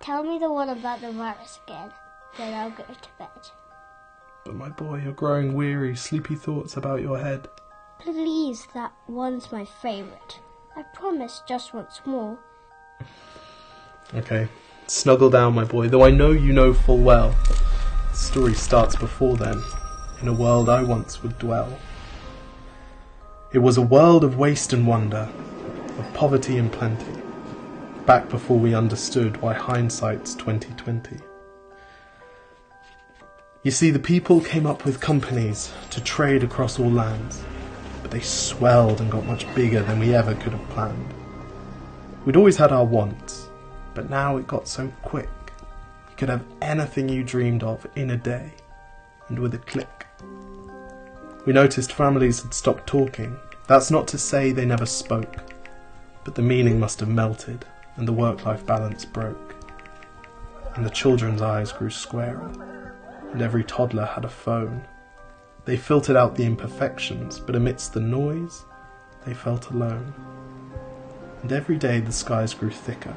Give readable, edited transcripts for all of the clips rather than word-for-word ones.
Tell me the one about the virus again, then I'll go to bed. But my boy, you're growing weary, sleepy thoughts about your head. Please, that one's my favourite. I promise just once more. Okay, snuggle down, my boy, though I know you know full well. The story starts before then, in a world I once would dwell. It was a world of waste and wonder, of poverty and plenty, back before we understood why hindsight's 2020. You see, the people came up with companies to trade across all lands, but they swelled and got much bigger than we ever could have planned. We'd always had our wants, but now it got so quick. You could have anything you dreamed of in a day, and with a click. We noticed families had stopped talking. That's not to say they never spoke, but the meaning must have melted, and the work-life balance broke. And the children's eyes grew squarer, and every toddler had a phone. They filtered out the imperfections, but amidst the noise, they felt alone. And every day the skies grew thicker,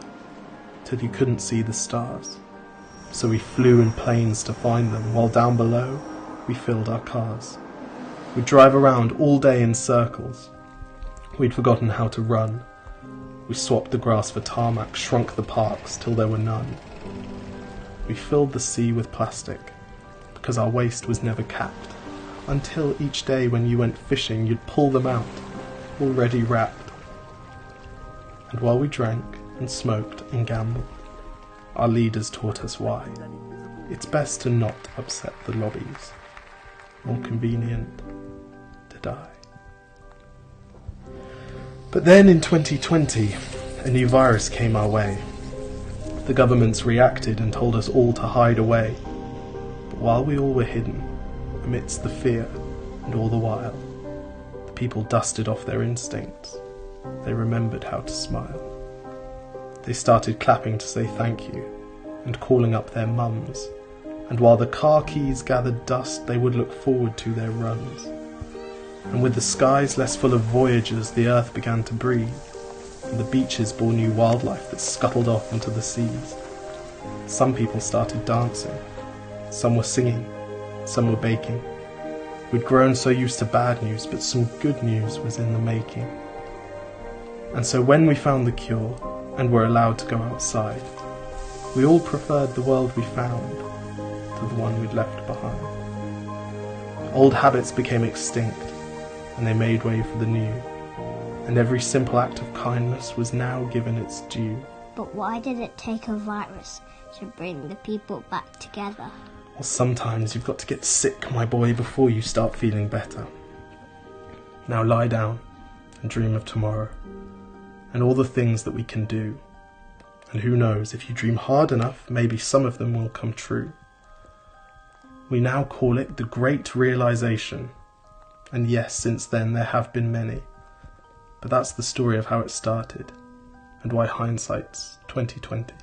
till you couldn't see the stars. So we flew in planes to find them, while down below we filled our cars. We'd drive around all day in circles. We'd forgotten how to run. We swapped the grass for tarmac, shrunk the parks till there were none. We filled the sea with plastic, because our waste was never capped, until each day when you went fishing you'd pull them out, already wrapped. And while we drank and smoked and gambled, our leaders taught us why. It's best to not upset the lobbies. More convenient to die. But then in 2020, a new virus came our way. The governments reacted and told us all to hide away. But while we all were hidden, amidst the fear and all the while, the people dusted off their instincts. They remembered how to smile. They started clapping to say thank you and calling up their mums. And while the car keys gathered dust, they would look forward to their runs. And with the skies less full of voyagers, the earth began to breathe, and the beaches bore new wildlife that scuttled off into the seas. Some people started dancing, some were singing, some were baking. We'd grown so used to bad news, but some good news was in the making. And so when we found the cure, and were allowed to go outside, we all preferred the world we found to the one we'd left behind. Old habits became extinct, and they made way for the new, and every simple act of kindness was now given its due. But why did it take a virus to bring the people back together? Well, sometimes you've got to get sick, my boy, before you start feeling better. Now lie down and dream of tomorrow, and all the things that we can do. And who knows, if you dream hard enough, maybe some of them will come true. We now call it the Great Realization. And yes, since then there have been many. But that's the story of how it started, and why hindsight's 2020.